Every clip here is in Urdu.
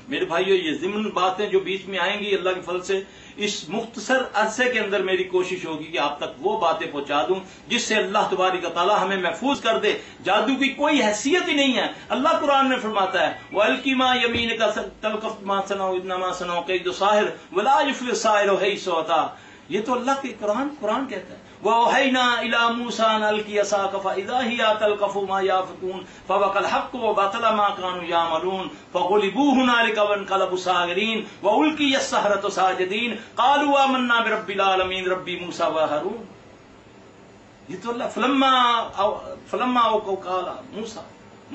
میرے بھائیو یہ ضمن باتیں جو بیچ میں آئیں گی اللہ کے فضل سے اس مختصر عرصے کے اندر میری کوشش ہوگی کہ آپ تک وہ باتیں پہنچا دوں جس سے اللہ تبارک و تعالی ہمیں محفوظ کر دے. جادو کی کوئی حیثیت ہی نہیں ہے. اللہ قرآن میں فرماتا ہے وَأَلْقِ مَا يَمِينَكَ تَلْقَفْ مَا صَنَعُوا إِنَّمَا صَنَعُوا كَيْدُ سَاحِرٍ وَلَا يُفْلِحُ السَّاحِرُ حَيْثُ أَتَىٰ. یہ تو اللہ کے قرآن کہتا ہے وَأَوْحَيْنَا إِلَىٰ مُوسَىٰ أَنْ أَلْقِ عَصَاكَ فَإِذَا هِيَ تَلْقَفُ مَا يَأْفِكُونَ فَوَقَعَ الْحَقُّ وَبَطَلَ مَا كَانُوا يَعْمَلُونَ فَغُلِبُوا هُنَالِكَ وَانقَلَبُوا صَاغِرِينَ وَأُلْقِيَ السَّحَرَةُ سَاجِدِينَ قَالُوا آمَنَّا بِرَبِّ الْعَالَمِينَ رَبِّ مُوسَىٰ وَهَارُونَ. یہ تو اللہ فلما قال موسیٰ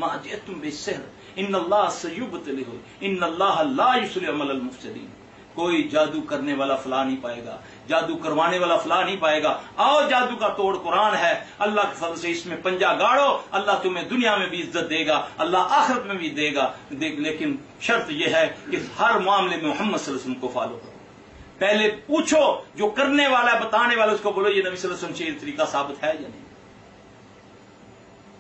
ما جئتم بالسحر ان اللہ سیبطلہ ان اللہ لا یصلح عمل المفسدین. کوئی جادو کرنے والا فلاں نہیں پائے گا, جادو کروانے والا فلاں نہیں پائے گا. آؤ جادو کا توڑ قرآن ہے, اللہ کے فضل سے اس میں پنجہ گاڑو, اللہ تمہیں دنیا میں بھی عزت دے گا, اللہ آخرت میں بھی دے گا. لیکن شرط یہ ہے کہ ہر معاملے میں محمد صلی اللہ علیہ وسلم کو فالو کرو. پہلے پوچھو جو کرنے والا ہے بتانے والا اس کو بولو یہ نبی صلی اللہ علیہ وسلم سے یہ طریقہ ثابت ہے یا نہیں.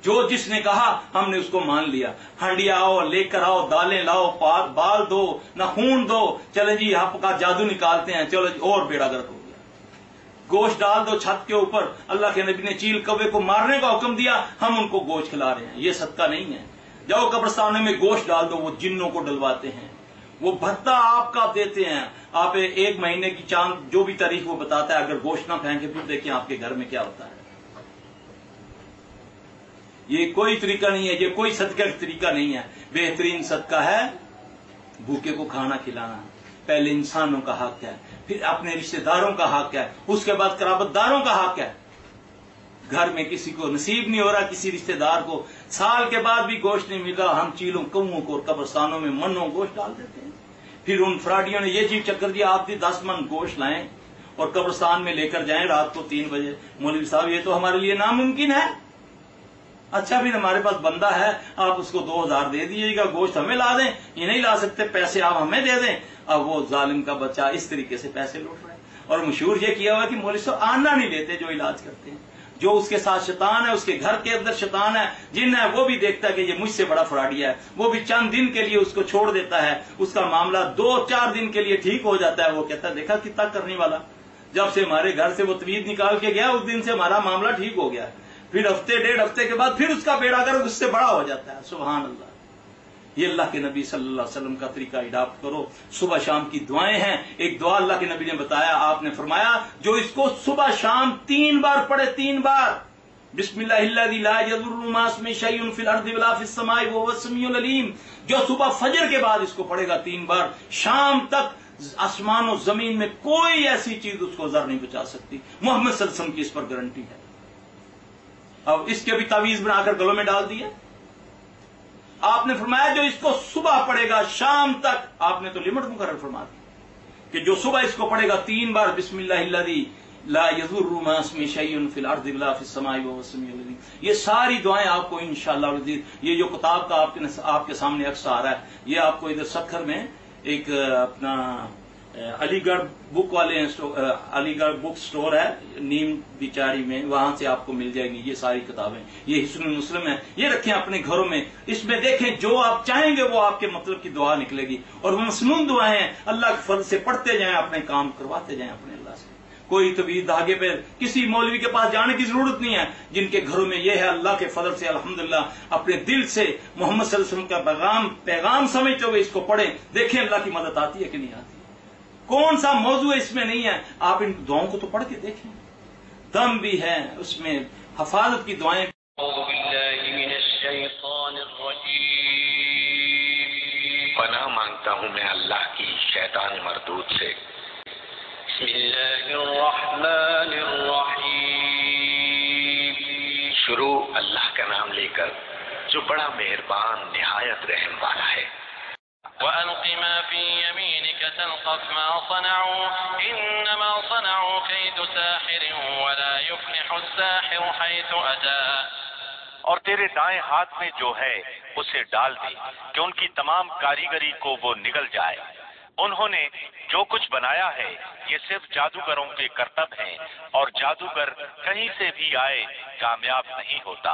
جو جس نے کہا ہم نے اس کو مان لیا. ہانڈیا آؤ لے کر آؤ, دالیں لاؤ, بال دو نہ خون دو, چلے جی آپ کا جادو نکالتے ہیں, چلو جی اور بیڑا گرک ہو گیا. گوشت ڈال دو چھت کے اوپر, اللہ کے نبی نے چیل کوے کو مارنے کا حکم دیا, ہم ان کو گوشت کھلا رہے ہیں. یہ صدقہ نہیں ہے. جاؤ قبرستان میں گوشت ڈال دو, وہ جنوں کو ڈلواتے ہیں, وہ بھتہ آپ کا دیتے ہیں. آپ ایک مہینے کی چاند جو بھی تاریخ وہ بتاتا ہے, اگر گوشت نہ پھینکے پھر دیکھیں آپ کے گھر میں کیا ہوتا ہے. یہ کوئی طریقہ نہیں ہے, یہ کوئی صدقہ کا طریقہ نہیں ہے. بہترین صدقہ ہے بھوکے کو کھانا کھلانا. پہلے انسانوں کا حق ہے, پھر اپنے رشتہ داروں کا حق ہے, اس کے بعد قرابت داروں کا حق ہے. گھر میں کسی کو نصیب نہیں ہو رہا, کسی رشتہ دار کو سال کے بعد بھی گوشت نہیں مل رہا, ہم چیلوں کووں کو اور قبرستانوں میں منوں گوشت ڈال دیتے ہیں. پھر ان فراڈیوں نے یہ چیز چکر دیا آپ بھی 10 من گوشت لائیں اور قبرستان میں لے کر جائیں رات کو 3 بجے. مولوی صاحب یہ تو ہمارے لیے ناممکن ہے. اچھا پھر ہمارے پاس بندہ ہے, آپ اس کو 2000 دے دیجیے گا, گوشت ہمیں لا دیں. یہ نہیں لا سکتے, پیسے آپ ہمیں دے دیں. اب وہ ظالم کا بچہ اس طریقے سے پیسے لوٹ رہا ہے. اور مشہور یہ کیا ہوا کہ مولوی صاحب آنا نہیں لیتے جو علاج کرتے ہیں. جو اس کے ساتھ شیطان ہے, اس کے گھر کے اندر شیطان ہے, جن ہے, وہ بھی دیکھتا ہے کہ یہ مجھ سے بڑا فراڈیا ہے. وہ بھی چند دن کے لیے اس کو چھوڑ دیتا ہے, اس کا معاملہ 2-4 دن کے لیے ٹھیک ہو جاتا ہے. وہ کہتا ہے دیکھا کتنا کرنے والا, جب سے ہمارے گھر سے وہ توید نکال کے گیا اس دن سے ہمارا معاملہ ٹھیک ہو گیا. پھر ہفتے 1.5 ہفتے کے بعد پھر اس کا بیڑا گرک اس سے بڑا ہو جاتا ہے. سبحان اللہ. یہ اللہ کے نبی صلی اللہ علیہ وسلم کا طریقہ اڈاپٹ کرو. صبح شام کی دعائیں ہیں. ایک دعا اللہ کے نبی نے بتایا, آپ نے فرمایا جو اس کو صبح شام 3 بار پڑھے, 3 بار, بسم اللہ الذی لا یضر مع اسمہ شیء فی الارض ولا فی السماء وهو السمیع العلیم, جو صبح فجر کے بعد اس کو پڑھے گا 3 بار, شام تک آسمان و زمین میں کوئی ایسی چیز اس کو ضر نہیں پہنچا سکتی. محمد صلی اللہ علیہ وسلم کی اس پر گارنٹی ہے. اب اس کے بھی تعویذ بنا کر گلوں میں ڈال دیے. آپ نے فرمایا جو اس کو صبح پڑھے گا شام تک, آپ نے تو لمٹ مقرر فرما دی کہ جو صبح اس کو پڑھے گا 3 بار بسم اللہ الذی لا یضر مع اسمہ شیء فی الارض ولا فی السماء وهو السمیع العلیم. یہ ساری دعائیں آپ کو انشاءاللہ العزیز, یہ جو کتاب کا آپ کے سامنے عکس آ رہا ہے, یہ آپ کو ادھر سکھر میں ایک اپنا علی گڑھ بک والے علی گڑھ بک سٹور ہے نیم بیچاری میں, وہاں سے آپ کو مل جائیں گی یہ ساری کتابیں. یہ حسن مسلم ہے, یہ رکھیں اپنے گھروں میں. اس میں دیکھیں جو آپ چاہیں گے وہ آپ کے مطلب کی دعا نکلے گی. اور وہ مسنون دعائیں ہیں, اللہ کے فضل سے پڑھتے جائیں, اپنے کام کرواتے جائیں اپنے اللہ سے. کوئی طویل دھاگے پہ کسی مولوی کے پاس جانے کی ضرورت نہیں ہے. جن کے گھروں میں یہ ہے اللہ کے فضل سے الحمدللہ اپنے دل سے محمد صلی اللہ علیہ وسلم کا پیغام سمجھتے ہوئے اس کو پڑھیں, دیکھیں اللہ کی مدد آتی ہے کہ نہیں آتی. کون سا موضوع اس میں نہیں ہے, آپ ان دعاؤں کو تو پڑھ کے دیکھیں. دم بھی ہے اس میں, حفاظت کی دعائیں. اعوذ باللہ من الشیطان الرجیم. پناہ مانگتا ہوں میں اللہ کی شیطان مردود سے. بسم اللہ الرحمن الرحیم. شروع اللہ کا نام لے کر جو بڑا مہربان نہایت رحم والا ہے. وَأَلْقِ مَا فِي يَمِينِكَ تَلْقَفْ مَا صَنَعُوا إِنَّمَا صَنَعُوا كَيْدُ سَاحِرٍ وَلَا يُفْلِحُ السَّاحِرُ حَيْثُ أَتَىٰ. اور تیرے دائیں ہاتھ میں جو ہے اسے ڈال دے کہ ان کی تمام کاریگری کو وہ نگل جائے. انہوں نے جو کچھ بنایا ہے یہ صرف جادوگروں کے کرتب ہیں, اور جادوگر کہیں سے بھی آئے کامیاب نہیں ہوتا.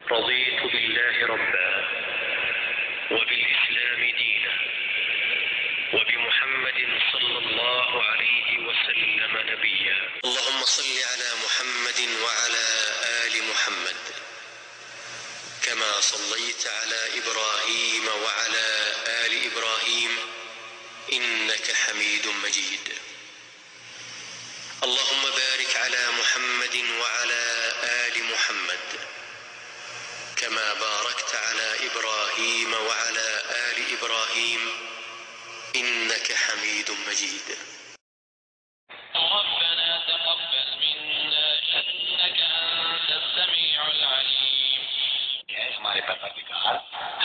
رضيت بالله ربا وبالإسلام دينا وبمحمد صلى الله عليه وسلم نبيا اللهم صل على محمد وعلى آل محمد كما صليت على إبراهيم وعلى آل إبراهيم إنك حميد مجيد اللهم بارك على محمد وعلى آل محمد كما باركت على إبراهيم وعلى آل إبراهيم إنك حميد مجيد ربنا تقبل منا إنك أنت السميع العليم اے ہمارے پروردگار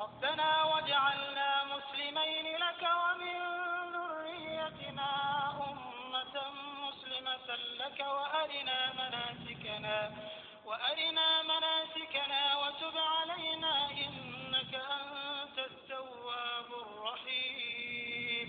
ربنا واجعلنا مسلمين لك ومن ذريتنا أمة مسلمة لك وأرنا مناسكنا وتب علينا إنك أنت التواب الرحيم।